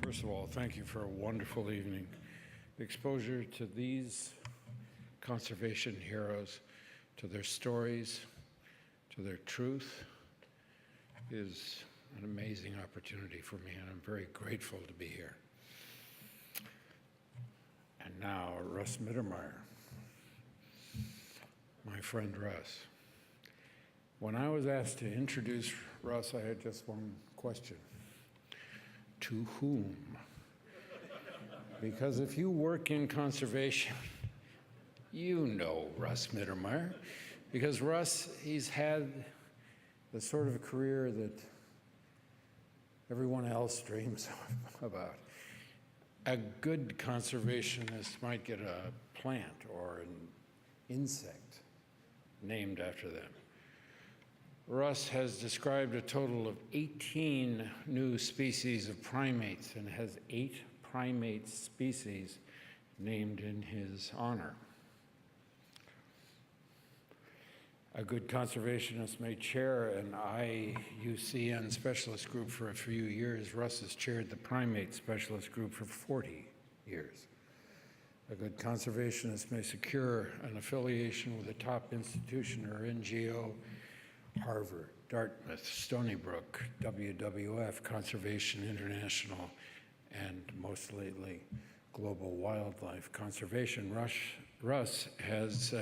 First of all, thank you for a wonderful evening. The exposure to these conservation heroes, to their stories, to their truth, is an amazing opportunity for me, and I'm very grateful to be here. And now, Russ Mittermeier, my friend Russ. When I was asked to introduce Russ, I had just one question. To whom? Because if you work in conservation, you know Russ Mittermeier. Because Russ, he's had the sort of career that everyone else dreams about. A good conservationist might get a plant or an insect named after them. Russ has described a total of 18 new species of primates and has 8 primate species named in his honor. A good conservationist may chair an IUCN specialist group for a few years. Russ has chaired the primate specialist group for 40 years. A good conservationist may secure an affiliation with a top institution or NGO, Harvard, Dartmouth, Stony Brook, WWF, Conservation International, and most lately, Global Wildlife Conservation. Russ has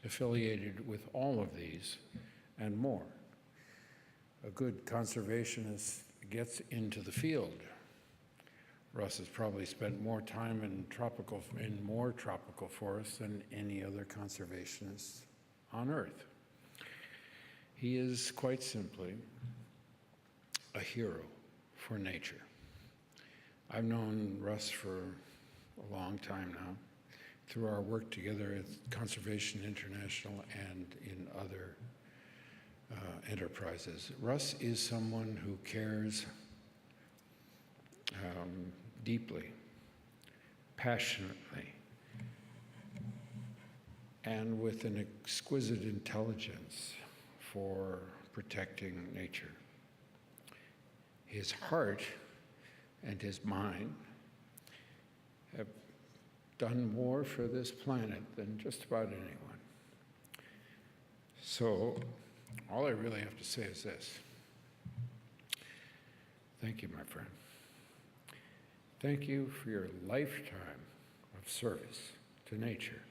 affiliated with all of these and more. A good conservationist gets into the field. Russ has probably spent more time in more tropical forests than any other conservationist on Earth. He is quite simply a hero for nature. I've known Russ for a long time now, through our work together at Conservation International and in other enterprises. Russ is someone who cares deeply, passionately, and with an exquisite intelligence for protecting nature. His heart and his mind have done more for this planet than just about anyone. So all I really have to say is this. Thank you, my friend. Thank you for your lifetime of service to nature.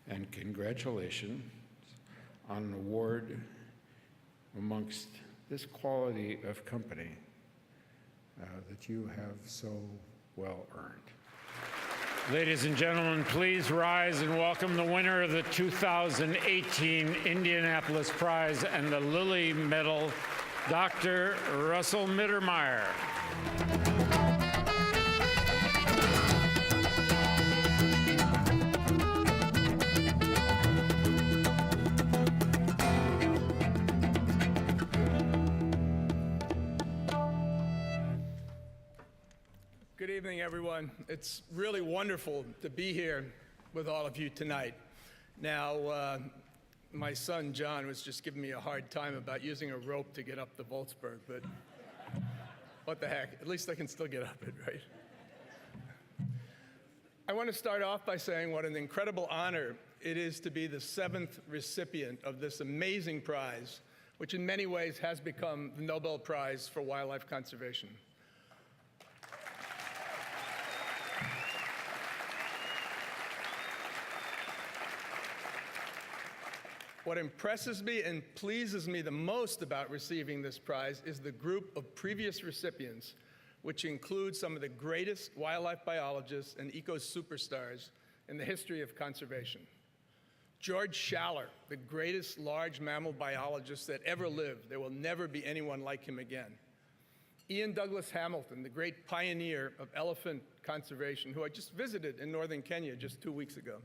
And congratulations on an award amongst this quality of company that you have so well earned. Ladies and gentlemen, please rise and welcome the winner of the 2018 Indianapolis Prize and the Lilly Medal, Dr. Russell Mittermeier. Good evening, everyone. It's really wonderful to be here with all of you tonight. Now, my son, John, was just giving me a hard time about using a rope to get up the Volksberg, but what the heck? At least I can still get up it, right? I want to start off by saying what an incredible honor it is to be the 7th recipient of this amazing prize, which in many ways has become the Nobel Prize for Wildlife Conservation. What impresses me and pleases me the most about receiving this prize is the group of previous recipients, which includes some of the greatest wildlife biologists and eco-superstars in the history of conservation. George Schaller, the greatest large mammal biologist that ever lived. There will never be anyone like him again. Ian Douglas Hamilton, the great pioneer of elephant conservation, who I just visited in northern Kenya just 2 weeks ago.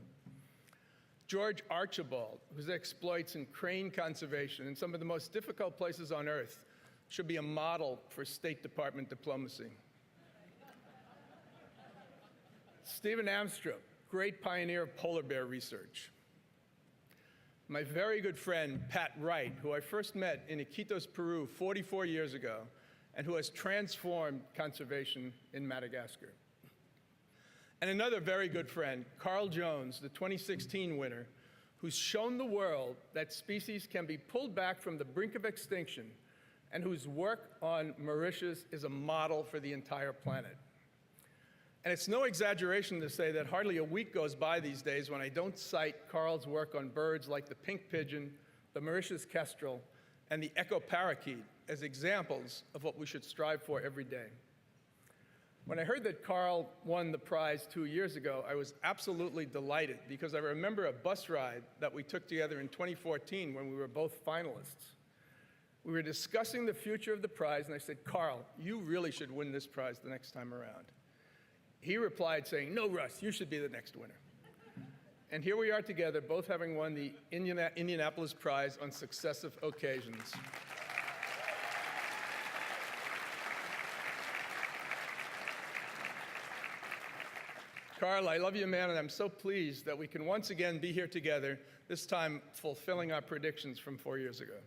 George Archibald, whose exploits in crane conservation in some of the most difficult places on Earth should be a model for State Department diplomacy. Stephen Amstrup, great pioneer of polar bear research. My very good friend, Pat Wright, who I first met in Iquitos, Peru 44 years ago, and who has transformed conservation in Madagascar. And another very good friend, Carl Jones, the 2016 winner, who's shown the world that species can be pulled back from the brink of extinction, and whose work on Mauritius is a model for the entire planet. And it's no exaggeration to say that hardly a week goes by these days when I don't cite Carl's work on birds like the pink pigeon, the Mauritius kestrel, and the echo parakeet as examples of what we should strive for every day. When I heard that Carl won the prize 2 years ago, I was absolutely delighted because I remember a bus ride that we took together in 2014 when we were both finalists. We were discussing the future of the prize, and I said, Carl, you really should win this prize the next time around. He replied saying, no, Russ, you should be the next winner. And here we are together, both having won the Indianapolis prize on successive occasions. Carl, I love you, man, and I'm so pleased that we can once again be here together, this time fulfilling our predictions from 4 years ago.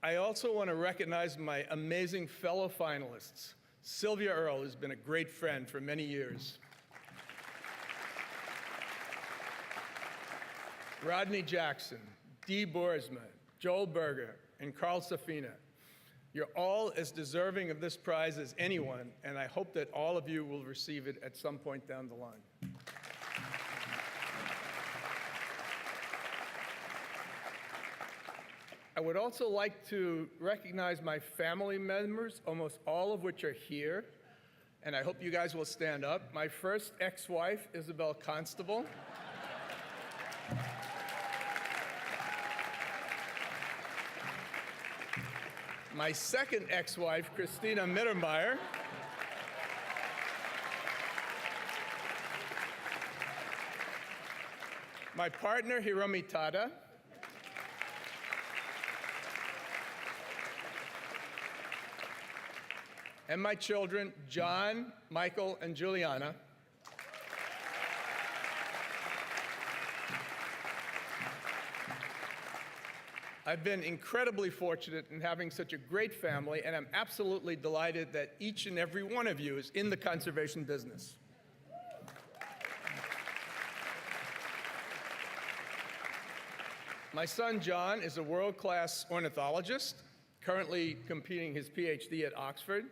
I also want to recognize my amazing fellow finalists. Sylvia Earle has been a great friend for many years. Rodney Jackson, Dee Boersma, Joel Berger, and Carl Safina. You're all as deserving of this prize as anyone, and I hope that all of you will receive it at some point down the line. I would also like to recognize my family members, almost all of which are here, and I hope you guys will stand up. My first ex-wife, Isabel Constable. My second ex-wife, Christina Mittermeier. My partner, Hiromi Tada. And my children, John, Michael, and Juliana. I've been incredibly fortunate in having such a great family, and I'm absolutely delighted that each and every one of you is in the conservation business. My son, John, is a world-class ornithologist, currently completing his PhD at Oxford.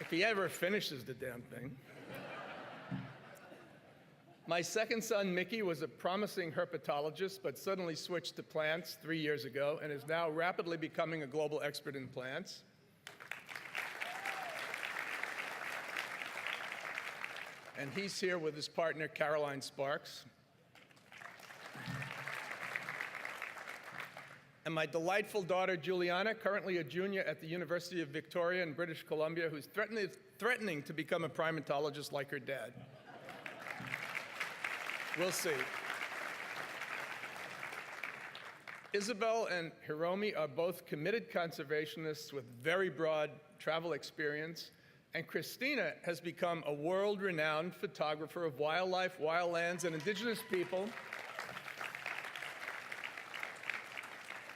If he ever finishes the damn thing. My second son, Mickey, was a promising herpetologist, but suddenly switched to plants 3 years ago and is now rapidly becoming a global expert in plants. And he's here with his partner, Caroline Sparks. And my delightful daughter, Juliana, currently a junior at the University of Victoria in British Columbia, who's threatening to become a primatologist like her dad. We'll see. Isabel and Hiromi are both committed conservationists with very broad travel experience, and Christina has become a world-renowned photographer of wildlife, wildlands, and indigenous people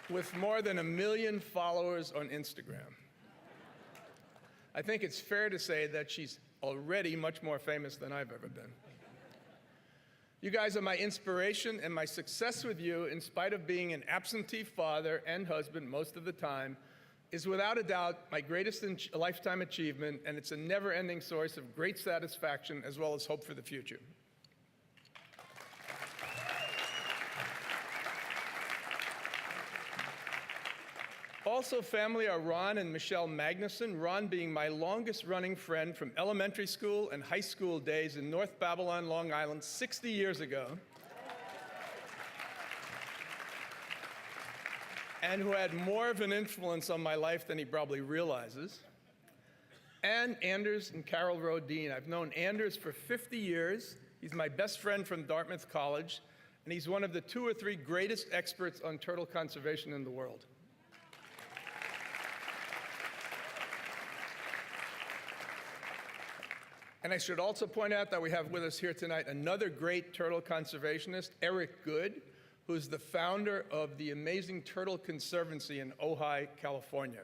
with more than 1 million followers on Instagram. I think it's fair to say that she's already much more famous than I've ever been. You guys are my inspiration, and my success with you, in spite of being an absentee father and husband most of the time, is without a doubt my greatest lifetime achievement, and it's a never-ending source of great satisfaction as well as hope for the future. Also family are Ron and Michelle Magnuson, Ron being my longest-running friend from elementary school and high school days in North Babylon, Long Island, 60 years ago, and who had more of an influence on my life than he probably realizes. And Anders and Carol Rodin. I've known Anders for 50 years. He's my best friend from Dartmouth College, and he's one of the 2 or 3 greatest experts on turtle conservation in the world. And I should also point out that we have with us here tonight another great turtle conservationist, Eric Goode, who's the founder of the amazing Turtle Conservancy in Ojai, California.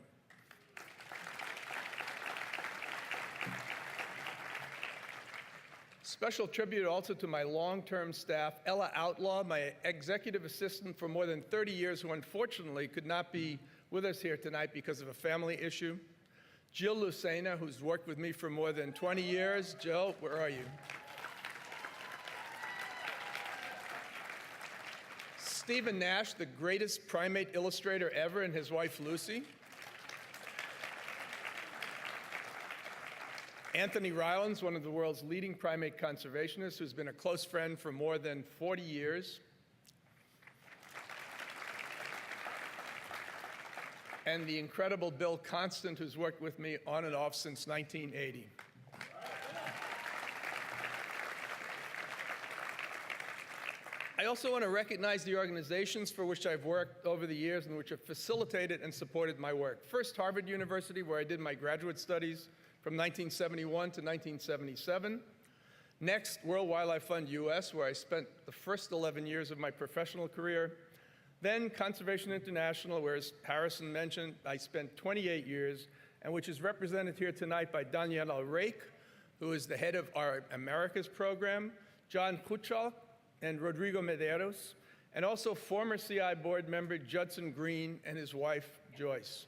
Special tribute also to my long-term staff, Ella Outlaw, my executive assistant for more than 30 years, who unfortunately could not be with us here tonight because of a family issue. Jill Lucena, who's worked with me for more than 20 years. Jill, where are you? Stephen Nash, the greatest primate illustrator ever, and his wife Lucy. Anthony Rylance, one of the world's leading primate conservationists, who's been a close friend for more than 40 years. And the incredible Bill Constant, who's worked with me on and off since 1980. I also want to recognize the organizations for which I've worked over the years and which have facilitated and supported my work. First, Harvard University, where I did my graduate studies from 1971 to 1977. Next, World Wildlife Fund US, where I spent the first 11 years of my professional career. Then Conservation International, where, as Harrison mentioned, I spent 28 years, and which is represented here tonight by Daniela Rake, who is the head of our Americas program, John Kuchal and Rodrigo Medeiros, and also former CI board member Judson Green and his wife, Joyce.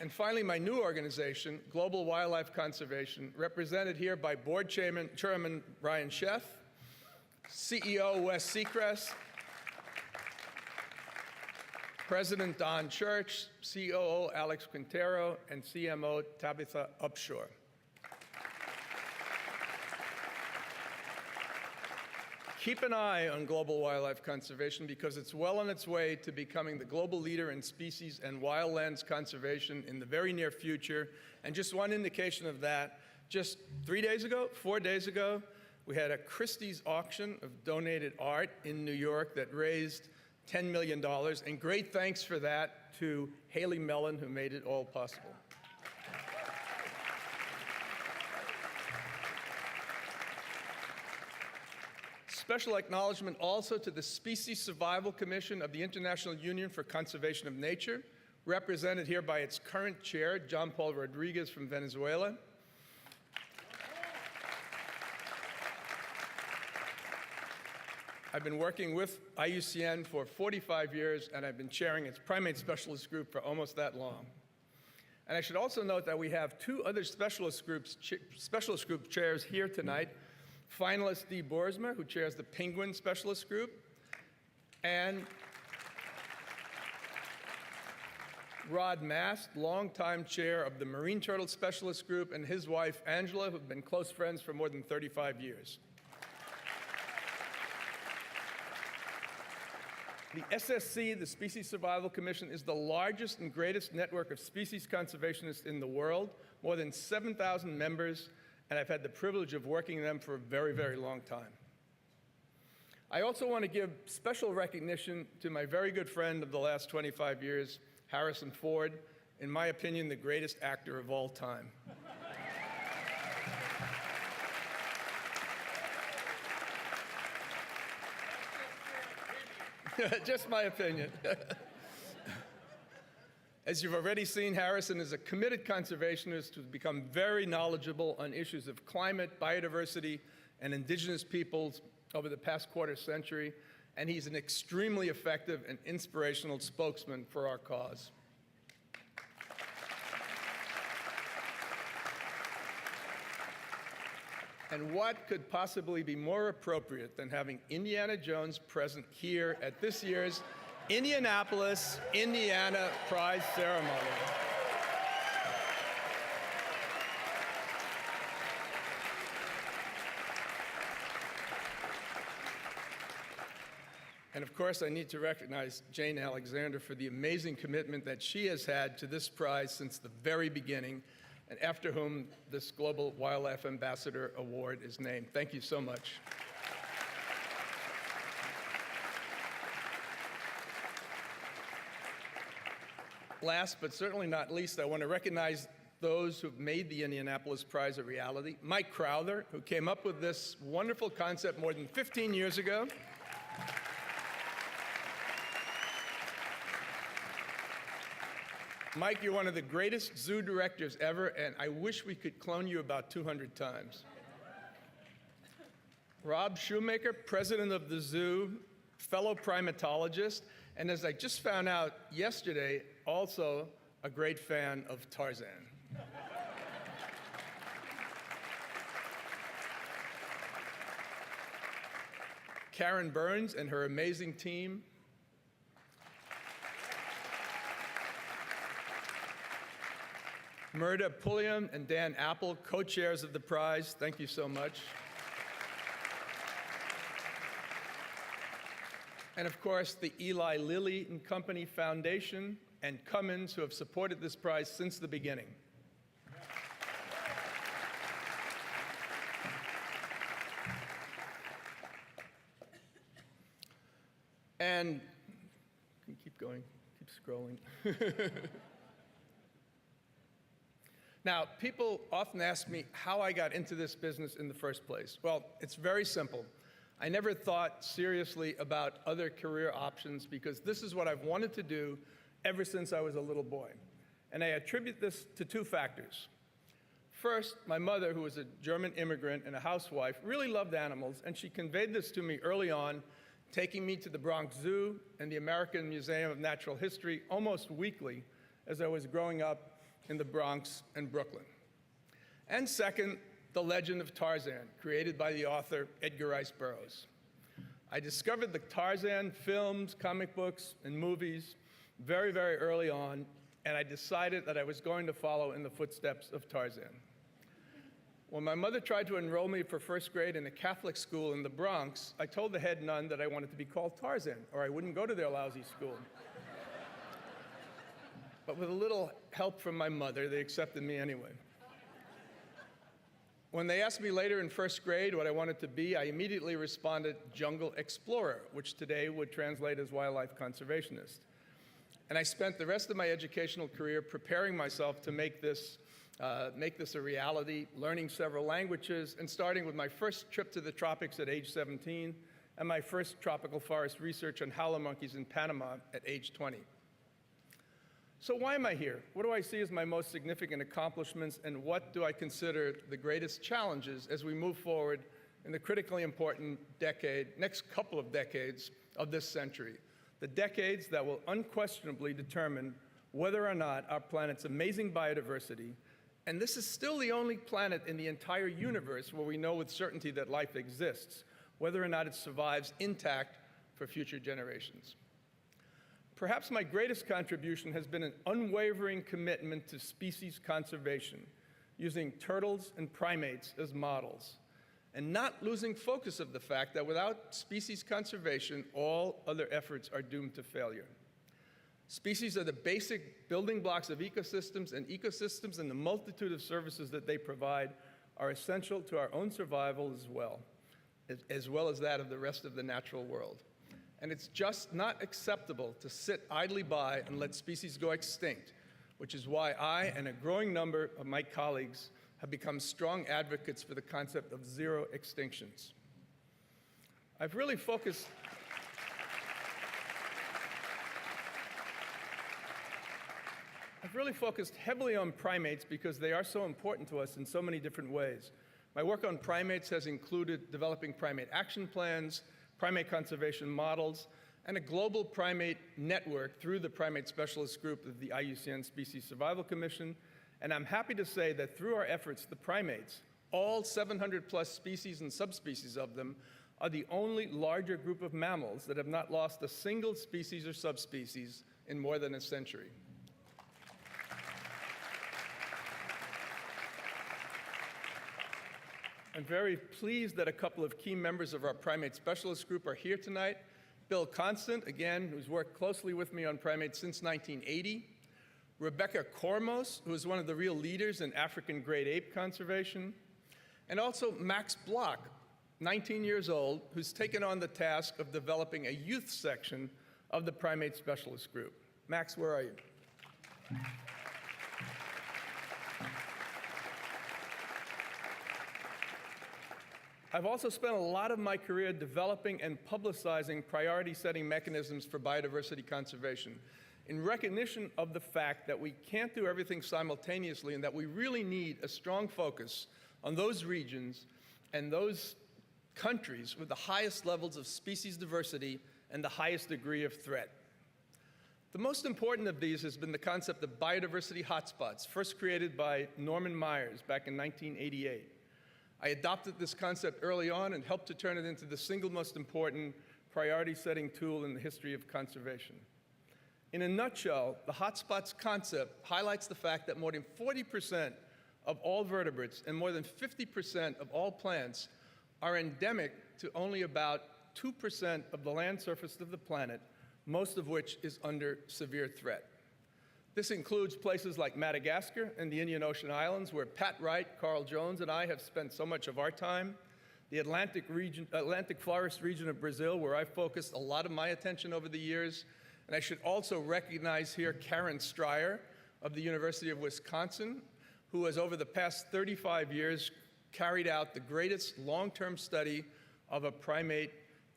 And finally, my new organization, Global Wildlife Conservation, represented here by Board Chairman Ryan Sheff, CEO Wes Seacrest, President Don Church, COO Alex Quintero, and CMO Tabitha Upshur. Keep an eye on global wildlife conservation because it's well on its way to becoming the global leader in species and wildlands conservation in the very near future. And just one indication of that, just 4 days ago, we had a Christie's auction of donated art in New York that raised $10 million. And great thanks for that to Haley Mellon, who made it all possible. Special acknowledgement also to the Species Survival Commission of the International Union for Conservation of Nature, represented here by its current chair, John Paul Rodriguez from Venezuela. I've been working with IUCN for 45 years, and I've been chairing its primate specialist group for almost that long. And I should also note that we have two other specialist group chairs here tonight. Finalist Dee Boersma, who chairs the Penguin Specialist Group, and Rod Mast, longtime chair of the Marine Turtle Specialist Group, and his wife, Angela, who've been close friends for more than 35 years. The SSC, the Species Survival Commission, is the largest and greatest network of species conservationists in the world, more than 7,000 members, and I've had the privilege of working with them for a very, very long time. I also want to give special recognition to my very good friend of the last 25 years, Harrison Ford, in my opinion, the greatest actor of all time. Just my opinion. As you've already seen, Harrison is a committed conservationist who's become very knowledgeable on issues of climate, biodiversity, and indigenous peoples over the past quarter century, and he's an extremely effective and inspirational spokesman for our cause. And what could possibly be more appropriate than having Indiana Jones present here at this year's Indianapolis, Indiana Prize Ceremony. And of course, I need to recognize Jane Alexander for the amazing commitment that she has had to this prize since the very beginning, and after whom this Global Wildlife Ambassador Award is named. Thank you so much. Last but certainly not least, I want to recognize those who've made the Indianapolis Prize a reality. Mike Crowther, who came up with this wonderful concept more than 15 years ago. Mike, you're one of the greatest zoo directors ever, and I wish we could clone you about 200 times. Rob Shoemaker, president of the zoo, fellow primatologist, and as I just found out yesterday, also a great fan of Tarzan. Karen Burns and her amazing team. Murda Pulliam and Dan Apple, co-chairs of the prize. Thank you so much. And of course, the Eli Lilly and Company Foundation and Cummins, who have supported this prize since the beginning. And keep going, keep scrolling. Now, people often ask me how I got into this business in the first place. Well, it's very simple. I never thought seriously about other career options because this is what I've wanted to do ever since I was a little boy. And I attribute this to two factors. First, my mother, who was a German immigrant and a housewife, really loved animals, and she conveyed this to me early on, taking me to the Bronx Zoo and the American Museum of Natural History almost weekly as I was growing up in the Bronx and Brooklyn. And second, the legend of Tarzan, created by the author Edgar Rice Burroughs. I discovered the Tarzan films, comic books, and movies very, very early on, and I decided that I was going to follow in the footsteps of Tarzan. When my mother tried to enroll me for first grade in a Catholic school in the Bronx, I told the head nun that I wanted to be called Tarzan, or I wouldn't go to their lousy school. But with a little help from my mother, they accepted me anyway. When they asked me later in first grade what I wanted to be, I immediately responded, jungle explorer, which today would translate as wildlife conservationist. And I spent the rest of my educational career preparing myself to make this a reality, learning several languages, and starting with my first trip to the tropics at age 17, and my first tropical forest research on howler monkeys in Panama at age 20. So why am I here? What do I see as my most significant accomplishments, and what do I consider the greatest challenges as we move forward in the critically important next couple of decades of this century? The decades that will unquestionably determine whether or not our planet's amazing biodiversity, and this is still the only planet in the entire universe where we know with certainty that life exists, whether or not it survives intact for future generations. Perhaps my greatest contribution has been an unwavering commitment to species conservation, using turtles and primates as models, and not losing focus of the fact that without species conservation, all other efforts are doomed to failure. Species are the basic building blocks of ecosystems, and ecosystems and the multitude of services that they provide are essential to our own survival as well as that of the rest of the natural world. And it's just not acceptable to sit idly by and let species go extinct, which is why I and a growing number of my colleagues have become strong advocates for the concept of zero extinctions. I've really focused heavily on primates because they are so important to us in so many different ways. My work on primates has included developing primate action plans, primate conservation models, and a global primate network through the Primate Specialist Group of the IUCN Species Survival Commission. And I'm happy to say that through our efforts, the primates, all 700 plus species and subspecies of them, are the only larger group of mammals that have not lost a single species or subspecies in more than a century. I'm very pleased that a couple of key members of our Primate Specialist Group are here tonight. Bill Constant, again, who's worked closely with me on primates since 1980. Rebecca Kormos, who is one of the real leaders in African great ape conservation. And also Max Bloch, 19 years old, who's taken on the task of developing a youth section of the Primate Specialist Group. Max, where are you? I've also spent a lot of my career developing and publicizing priority-setting mechanisms for biodiversity conservation in recognition of the fact that we can't do everything simultaneously and that we really need a strong focus on those regions and those countries with the highest levels of species diversity and the highest degree of threat. The most important of these has been the concept of biodiversity hotspots, first created by Norman Myers back in 1988. I adopted this concept early on and helped to turn it into the single most important priority-setting tool in the history of conservation. In a nutshell, the hotspots concept highlights the fact that more than 40% of all vertebrates and more than 50% of all plants are endemic to only about 2% of the land surface of the planet, most of which is under severe threat. This includes places like Madagascar and the Indian Ocean Islands, where Pat Wright, Carl Jones, and I have spent so much of our time, the Atlantic forest region of Brazil, where I've focused a lot of my attention over the years. And I should also recognize here Karen Stryer of the University of Wisconsin, who has over the past 35 years carried out the greatest long-term study of a primate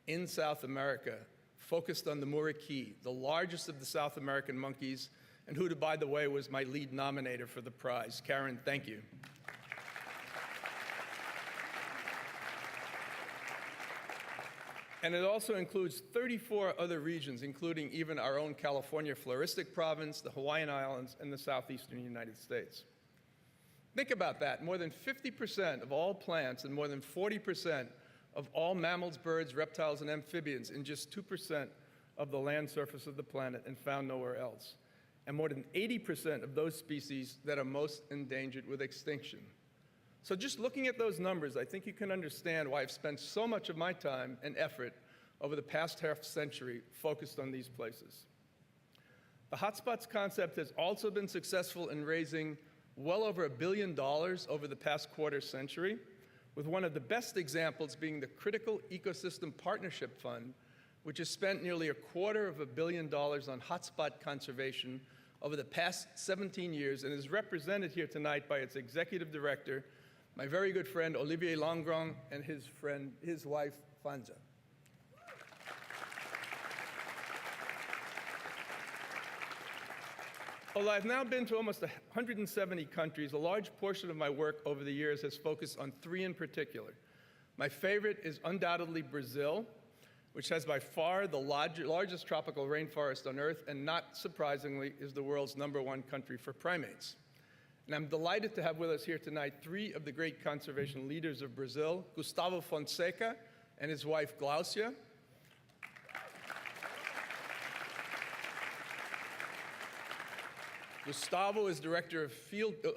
in South America, focused on the muriqui, the largest of the South American monkeys, and who, by the way, was my lead nominator for the prize. Karen, thank you. And it also includes 34 other regions, including even our own California floristic province, the Hawaiian Islands, and the southeastern United States. Think about that. More than 50% of all plants and more than 40% of all mammals, birds, reptiles, and amphibians in just 2% of the land surface of the planet and found nowhere else. And more than 80% of those species that are most endangered with extinction. So just looking at those numbers, I think you can understand why I've spent so much of my time and effort over the past half century focused on these places. The hotspots concept has also been successful in raising well over $1 billion over the past quarter century, with one of the best examples being the Critical Ecosystem Partnership Fund, which has spent nearly $250 million on hotspot conservation over the past 17 years and is represented here tonight by its executive director, my very good friend Olivier Langrand, and his wife Fanja. Although I've now been to almost 170 countries, a large portion of my work over the years has focused on 3 in particular. My favorite is undoubtedly Brazil, which has by far the largest tropical rainforest on Earth, and not surprisingly, is the world's #1 country for primates. And I'm delighted to have with us here tonight 3 of the great conservation leaders of Brazil, Gustavo Fonseca and his wife Glaucia. Gustavo is director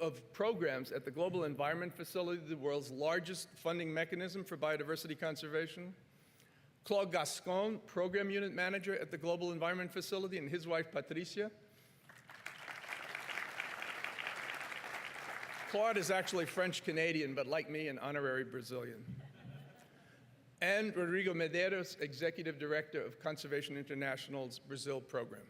of programs at the Global Environment Facility, the world's largest funding mechanism for biodiversity conservation. Claude Gascon, program unit manager at the Global Environment Facility, and his wife Patricia. Claude is actually French-Canadian, but like me, an honorary Brazilian. And Rodrigo Medeiros, executive director of Conservation International's Brazil program.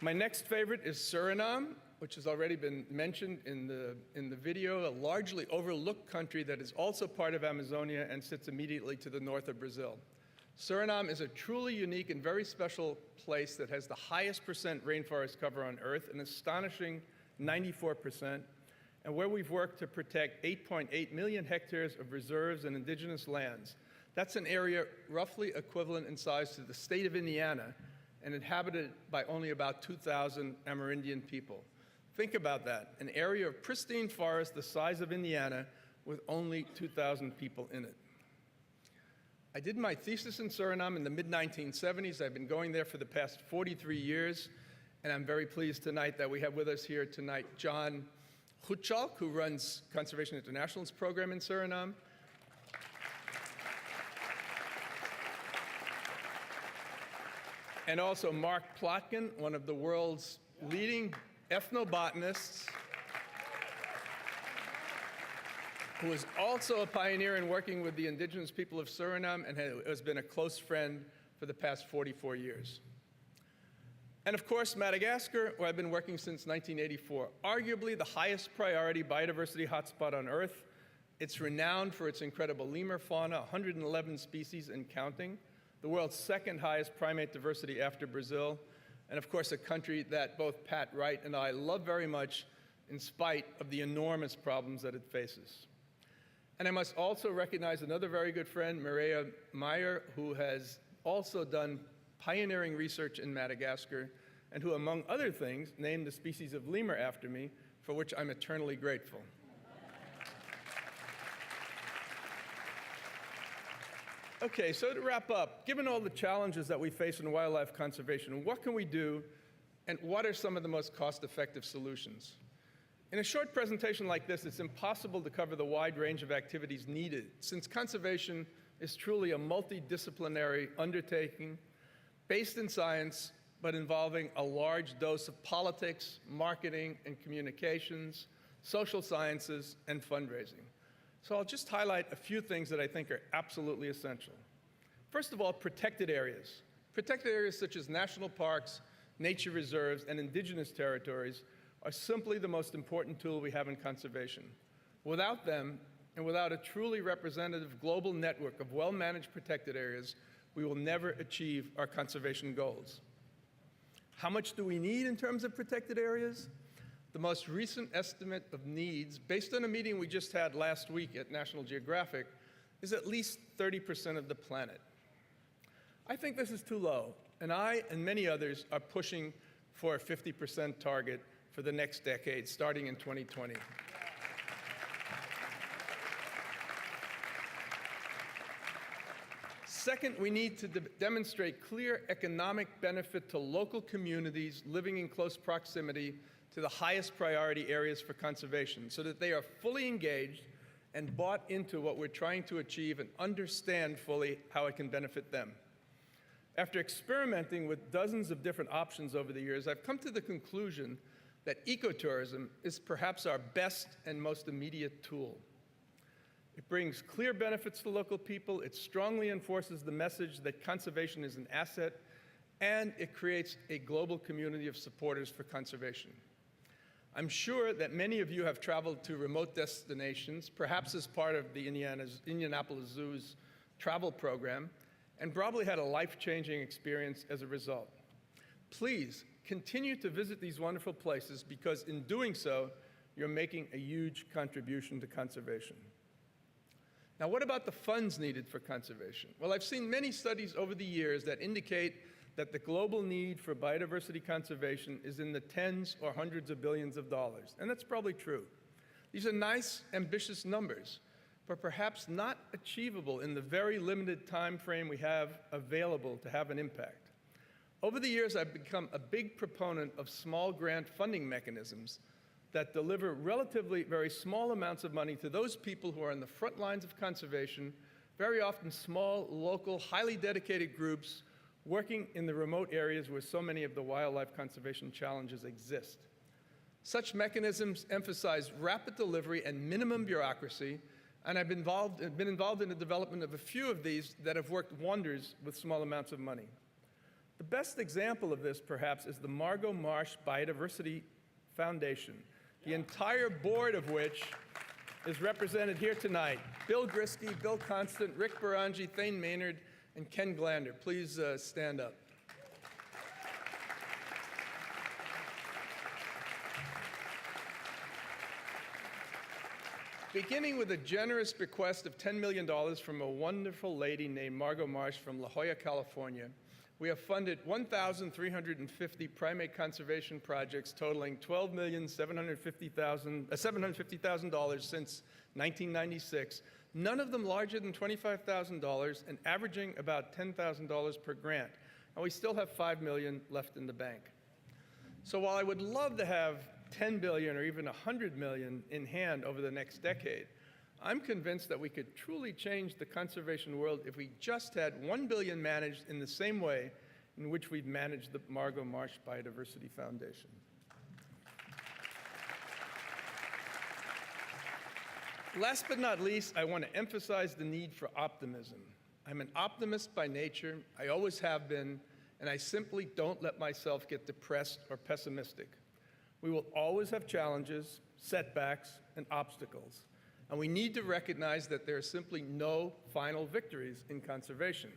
My next favorite is Suriname, which has already been mentioned in the video, a largely overlooked country that is also part of Amazonia and sits immediately to the north of Brazil. Suriname is a truly unique and very special place that has the highest percent rainforest cover on Earth, an astonishing 94%, and where we've worked to protect 8.8 million hectares of reserves and indigenous lands. That's an area roughly equivalent in size to the state of Indiana, and inhabited by only about 2,000 Amerindian people. Think about that, an area of pristine forest the size of Indiana with only 2,000 people in it. I did my thesis in Suriname in the mid-1970s. I've been going there for the past 43 years, and I'm very pleased tonight that we have with us here tonight John Goode, who runs Conservation International's program in Suriname. And also Mark Plotkin, one of the world's leading ethnobotanists, who is also a pioneer in working with the indigenous people of Suriname and has been a close friend for the past 44 years. And of course, Madagascar, where I've been working since 1984, arguably the highest priority biodiversity hotspot on Earth. It's renowned for its incredible lemur fauna, 111 species and counting, the world's second highest primate diversity after Brazil, and of course a country that both Pat Wright and I love very much in spite of the enormous problems that it faces. And I must also recognize another very good friend, Maria Meyer, who has also done pioneering research in Madagascar, and who, among other things, named the species of lemur after me, for which I'm eternally grateful. Okay, so to wrap up, given all the challenges that we face in wildlife conservation, what can we do, and what are some of the most cost-effective solutions? In a short presentation like this, it's impossible to cover the wide range of activities needed, since conservation is truly a multidisciplinary undertaking based in science, but involving a large dose of politics, marketing and communications, social sciences, and fundraising. So I'll just highlight a few things that I think are absolutely essential. First of all, protected areas. Protected areas such as national parks, nature reserves, and indigenous territories are simply the most important tool we have in conservation. Without them, and without a truly representative global network of well-managed protected areas, we will never achieve our conservation goals. How much do we need in terms of protected areas? The most recent estimate of needs, based on a meeting we just had last week at National Geographic, is at least 30% of the planet. I think this is too low, and I and many others are pushing for a 50% target for the next decade, starting in 2020. Second, we need to demonstrate clear economic benefit to local communities living in close proximity to the highest priority areas for conservation, so that they are fully engaged and bought into what we're trying to achieve and understand fully how it can benefit them. After experimenting with dozens of different options over the years, I've come to the conclusion that ecotourism is perhaps our best and most immediate tool. It brings clear benefits to local people, it strongly enforces the message that conservation is an asset, and it creates a global community of supporters for conservation. I'm sure that many of you have traveled to remote destinations, perhaps as part of the Indianapolis Zoo's travel program, and probably had a life-changing experience as a result. Please continue to visit these wonderful places, because in doing so, you're making a huge contribution to conservation. Now, what about the funds needed for conservation? Well, I've seen many studies over the years that indicate that the global need for biodiversity conservation is in the tens or hundreds of billions of dollars, and that's probably true. These are nice, ambitious numbers, but perhaps not achievable in the very limited time frame we have available to have an impact. Over the years, I've become a big proponent of small grant funding mechanisms that deliver relatively very small amounts of money to those people who are on the front lines of conservation, very often small, local, highly dedicated groups working in the remote areas where so many of the wildlife conservation challenges exist. Such mechanisms emphasize rapid delivery and minimum bureaucracy, and I've been involved in the development of a few of these that have worked wonders with small amounts of money. The best example of this, perhaps, is the Margot Marsh Biodiversity Foundation, the entire board of which is represented here tonight. Bill Grisky, Bill Constant, Rick Barangi, Thane Maynard, and Ken Glander. Please stand up. Beginning with a generous bequest of $10 million from a wonderful lady named Margot Marsh from La Jolla, California, we have funded 1,350 primate conservation projects totaling $12,750,000 since 1996, none of them larger than $25,000 and averaging about $10,000 per grant. And we still have $5 million left in the bank. So while I would love to have $10 billion or even $100 million in hand over the next decade, I'm convinced that we could truly change the conservation world if we just had $1 billion managed in the same way in which we've managed the Margot Marsh Biodiversity Foundation. Last but not least, I want to emphasize the need for optimism. I'm an optimist by nature, I always have been, and I simply don't let myself get depressed or pessimistic. We will always have challenges, setbacks, and obstacles, and we need to recognize that there are simply no final victories in conservation.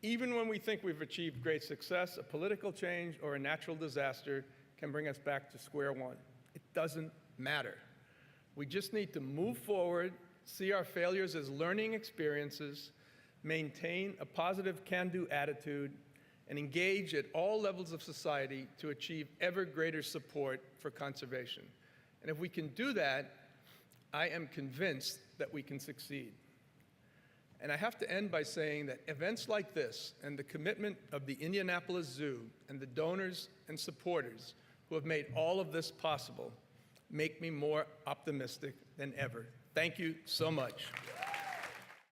Even when we think we've achieved great success, a political change or a natural disaster can bring us back to square one. It doesn't matter. We just need to move forward, see our failures as learning experiences, maintain a positive can-do attitude, and engage at all levels of society to achieve ever greater support for conservation. And if we can do that, I am convinced that we can succeed. And I have to end by saying that events like this and the commitment of the Indianapolis Zoo and the donors and supporters who have made all of this possible make me more optimistic than ever. Thank you so much.